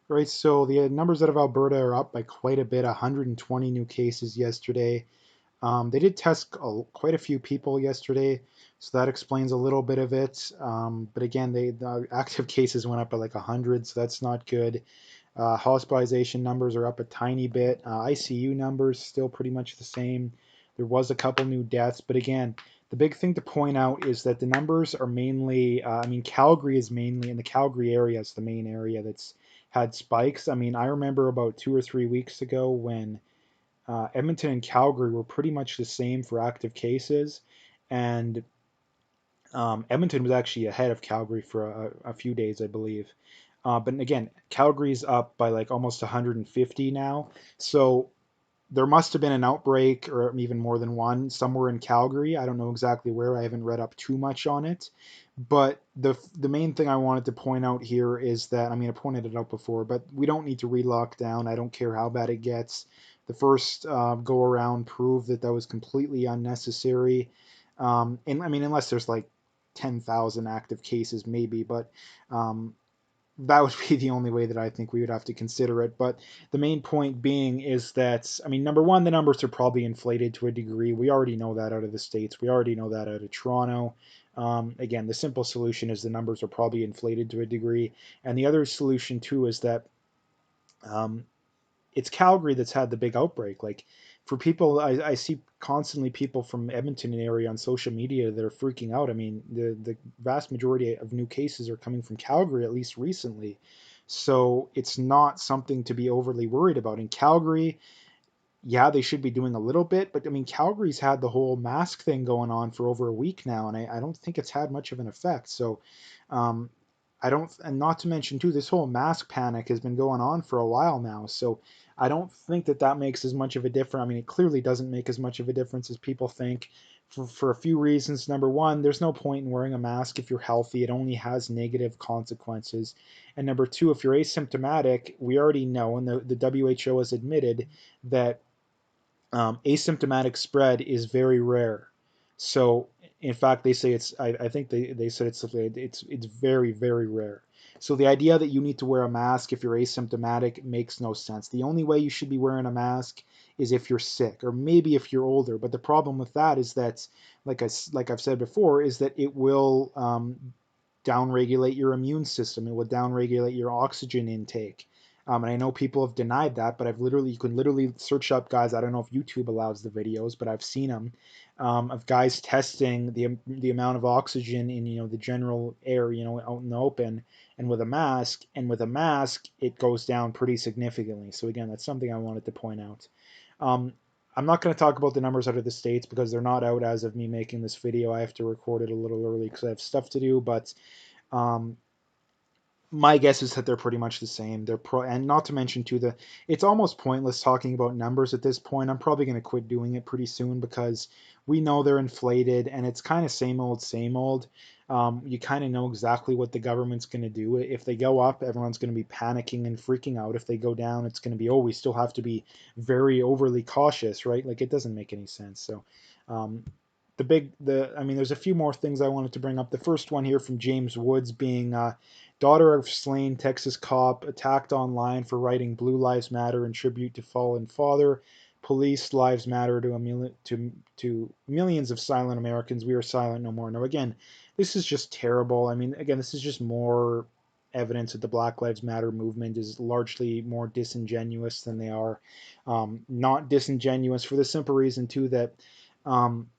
Right, so the numbers out of Alberta are up by quite a bit, 120 new cases yesterday. They did test quite a few people yesterday, so that explains a little bit of it. But again, the active cases went up by like 100, so that's not good. Hospitalization numbers are up a tiny bit. ICU numbers still pretty much the same. There was a couple new deaths, but again, the big thing to point out is that the numbers are mainly. I mean, Calgary is mainly in the Calgary area is the main area that's had spikes. I mean, I remember about 2 or 3 weeks ago when Edmonton and Calgary were pretty much the same for active cases, and Edmonton was actually ahead of Calgary for a few days, I believe. But again, Calgary's up by like almost 150 now. So there must have been an outbreak or even more than one somewhere in Calgary. I don't know exactly where. I haven't read up too much on it. But the main thing I wanted to point out here is that I mean I pointed it out before, but we don't need to re-lock down. I don't care how bad it gets. The first go around proved that that was completely unnecessary. And I mean unless there's like 10,000 active cases maybe, but um, that would be the only way that I think we would have to consider it. But the main point being is that, I mean, number one, the numbers are probably inflated to a degree. We already know that out of the States. We already know that out of Toronto. Again, the simple solution is the numbers are probably inflated to a degree. And the other solution, too, is that um, it's Calgary that's had the big outbreak. Like for people, I see constantly people from Edmonton area on social media that are freaking out. I mean, the vast majority of new cases are coming from Calgary, at least recently. So it's not something to be overly worried about. In Calgary, yeah, they should be doing a little bit, but I mean, Calgary's had the whole mask thing going on for over a week now, and I don't think it's had much of an effect. So, um, I don't, and not to mention too, this whole mask panic has been going on for a while now. So, I don't think that that makes as much of a difference. I mean, it clearly doesn't make as much of a difference as people think for a few reasons. Number one, there's no point in wearing a mask if you're healthy, it only has negative consequences. And number two, if you're asymptomatic, we already know, and the WHO has admitted that asymptomatic spread is very rare. So, in fact, they say it's. I think they said it's very very rare. So the idea that you need to wear a mask if you're asymptomatic makes no sense. The only way you should be wearing a mask is if you're sick or maybe if you're older. But the problem with that is that, like I've said before, is that it will downregulate your immune system. It will downregulate your oxygen intake. And I know people have denied that, but you can literally search up guys. I don't know if YouTube allows the videos, but I've seen them of guys testing the amount of oxygen in the general air, out in the open, and with a mask, it goes down pretty significantly. So again, that's something I wanted to point out. Um, I'm not going to talk about the numbers out of the States because they're not out as of me making this video. I have to record it a little early because I have stuff to do, but um, my guess is that they're pretty much the same. And not to mention too it's almost pointless talking about numbers at this point. I'm probably going to quit doing it pretty soon because we know they're inflated and it's kind of same old, same old. You kind of know exactly what the government's going to do. If they go up, everyone's going to be panicking and freaking out. If they go down, it's going to be, oh, we still have to be very overly cautious, right? Like it doesn't make any sense. So, um, I mean, there's a few more things I wanted to bring up. The first one here from James Woods being daughter of slain Texas cop attacked online for writing Blue Lives Matter in tribute to fallen father. Police lives matter to millions of silent Americans. We are silent no more. Now, again, this is just terrible. I mean, again, this is just more evidence that the Black Lives Matter movement is largely more disingenuous than they are not disingenuous for the simple reason, too, that um,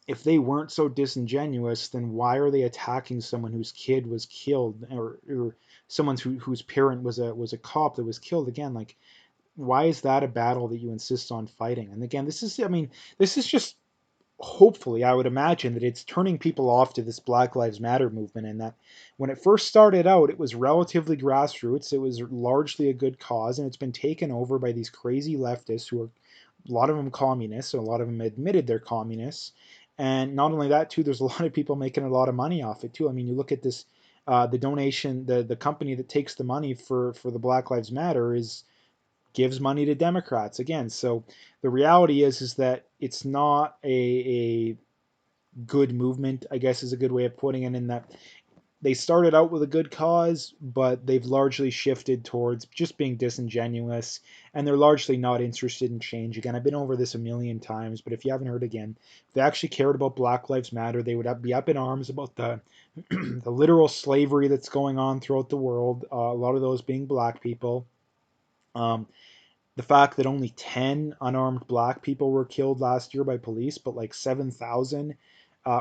if they weren't so disingenuous, then why are they attacking someone whose kid was killed, or someone whose parent was a cop that was killed? Again, like why is that a battle that you insist on fighting? And again, I mean, this is just hopefully, I would imagine that it's turning people off to this Black Lives Matter movement, and that when it first started out, it was relatively grassroots. It was largely a good cause, and it's been taken over by these crazy leftists who are a lot of them communists, so a lot of them admitted they're communists. And not only that, too, there's a lot of people making a lot of money off it too. I mean, you look at this, the donation, the company that takes the money for the Black Lives Matter is gives money to Democrats again. So the reality is that it's not a good movement, I guess is a good way of putting it, in that they started out with a good cause, but they've largely shifted towards just being disingenuous, and they're largely not interested in change. Again, I've been over this a million times, but if you haven't heard again, if they actually cared about Black Lives Matter, they would be up in arms about the the literal slavery that's going on throughout the world. A lot of those being black people. Um, the fact that only 10 unarmed black people were killed last year by police, but like 7,000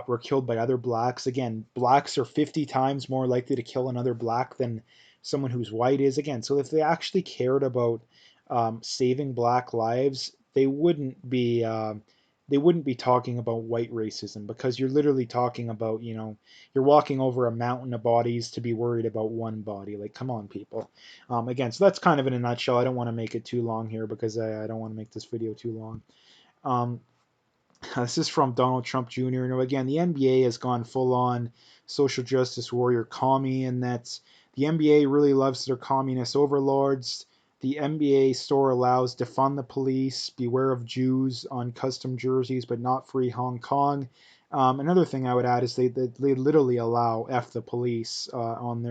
were killed by other blacks. Again, blacks are 50 times more likely to kill another black than someone who's white is. Again, so if they actually cared about saving black lives, they wouldn't be talking about white racism, because you're literally talking about, you're walking over a mountain of bodies to be worried about one body. Like, come on, people. Again, so that's kind of in a nutshell. I don't want to make it too long here, because I don't want to make this video too long. Um, this is from Donald Trump Jr. Again, the NBA has gone full on social justice warrior commie, and that's the NBA really loves their communist overlords. The NBA store allows defund the police, beware of Jews on custom jerseys, but not free Hong Kong. Another thing I would add is they literally allow F the police on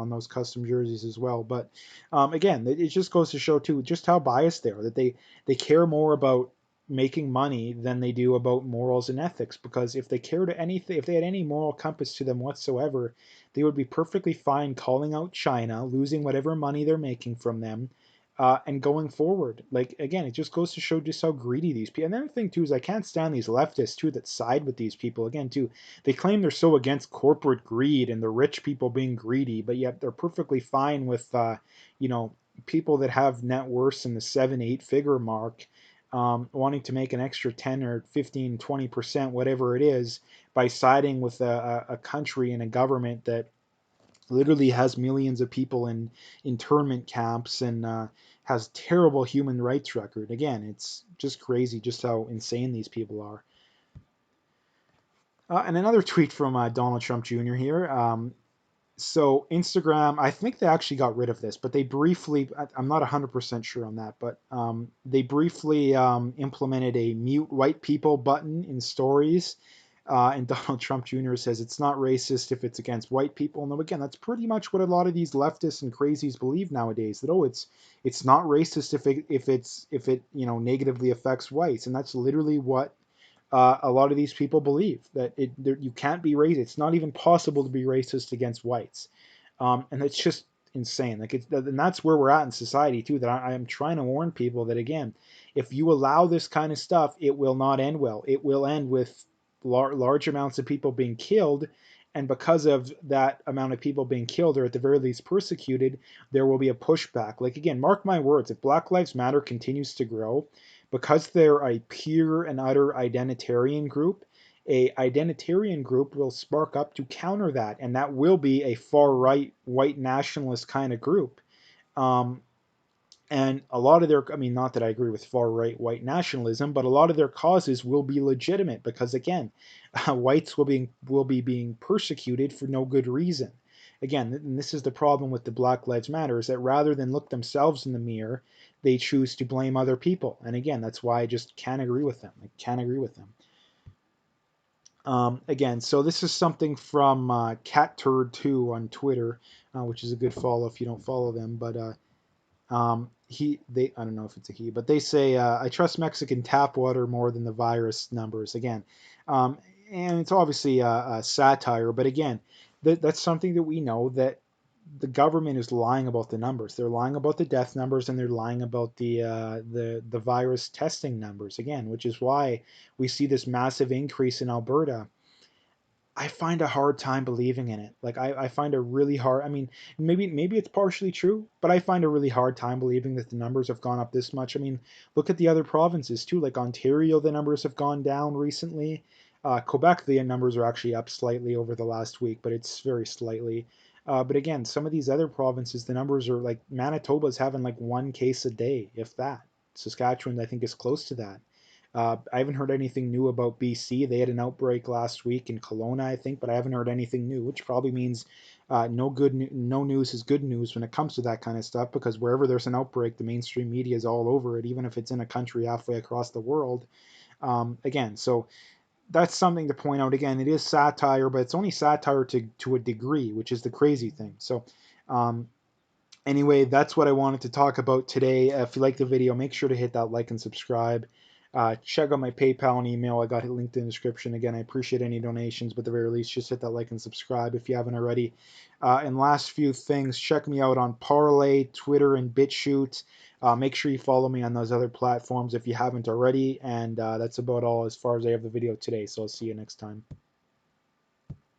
those custom jerseys as well. But again, it just goes to show too just how biased they are. That they care more about making money than they do about morals and ethics, because if they cared anything, if they had any moral compass to them whatsoever, they would be perfectly fine calling out China, losing whatever money they're making from them, and going forward. Like, again, it just goes to show just how greedy these people. And another thing too is I can't stand these leftists too that side with these people. Again too, they claim they're so against corporate greed and the rich people being greedy, but yet they're perfectly fine with you know people that have net worths in the 7-8 figure mark, wanting to make an extra 10 or 15, 20%, whatever it is, by siding with a country and a government that literally has millions of people in internment camps and has terrible human rights record. Again, it's just crazy just how insane these people are. And another tweet from Donald Trump Jr. here. So Instagram, I think they actually got rid of this, but they briefly, I'm not 100% sure on that, but they briefly implemented a mute white people button in stories. And Donald Trump Jr. says it's not racist if it's against white people. And again, that's pretty much what a lot of these leftists and crazies believe nowadays. That it's not racist if it negatively affects whites, and that's literally what a lot of these people believe, that you can't be racist. It's not even possible to be racist against whites, and it's just insane. And that's where we're at in society too. That I am trying to warn people that, again, if you allow this kind of stuff, it will not end well. It will end with large amounts of people being killed, and because of that amount of people being killed, or at the very least persecuted, there will be a pushback. Like, again, mark my words, if Black Lives Matter continues to grow, because they're a pure and utter identitarian group, a identitarian group will spark up to counter that, and that will be a far right white nationalist kind of group. Um, and a lot of their, I mean, not that I agree with far right white nationalism, but a lot of their causes will be legitimate, because, again, whites will be being persecuted for no good reason. Again, and this is the problem with the Black Lives Matter, is that rather than look themselves in the mirror, they choose to blame other people. And again, that's why I just can't agree with them. I can't agree with them. Again, so this is something from CatTurd2 on Twitter, which is a good follow if you don't follow them. But I don't know if it's a he, but they say, I trust Mexican tap water more than the virus numbers. Again, and it's obviously a satire, but again, that's something that we know, that the government is lying about the numbers. They're lying about the death numbers, and they're lying about the virus testing numbers, again, which is why we see this massive increase in Alberta. I find a hard time believing in it. Like, I find a really hard. I mean, maybe it's partially true, but I find a really hard time believing that the numbers have gone up this much. I mean, look at the other provinces too. Like Ontario, the numbers have gone down recently. Quebec, the numbers are actually up slightly over the last week, but it's very slightly. But again, some of these other provinces, the numbers are like Manitoba's having like one case a day, if that. Saskatchewan, I think, is close to that. I haven't heard anything new about BC. They had an outbreak last week in Kelowna, I think, but I haven't heard anything new, which probably means no news is good news when it comes to that kind of stuff, because wherever there's an outbreak, the mainstream media is all over it, even if it's in a country halfway across the world. Again, so that's something to point out. Again, it is satire, but it's only satire to a degree, which is the crazy thing. So um, anyway, that's what I wanted to talk about today. If you like the video, make sure to hit that like and subscribe. Check out my PayPal and email. I got it linked in the description. Again, I appreciate any donations, but at the very least, just hit that like and subscribe if you haven't already. And last few things, check me out on Parlay, Twitter, and BitChute. Make sure you follow me on those other platforms if you haven't already. And that's about all as far as I have the video today. So I'll see you next time.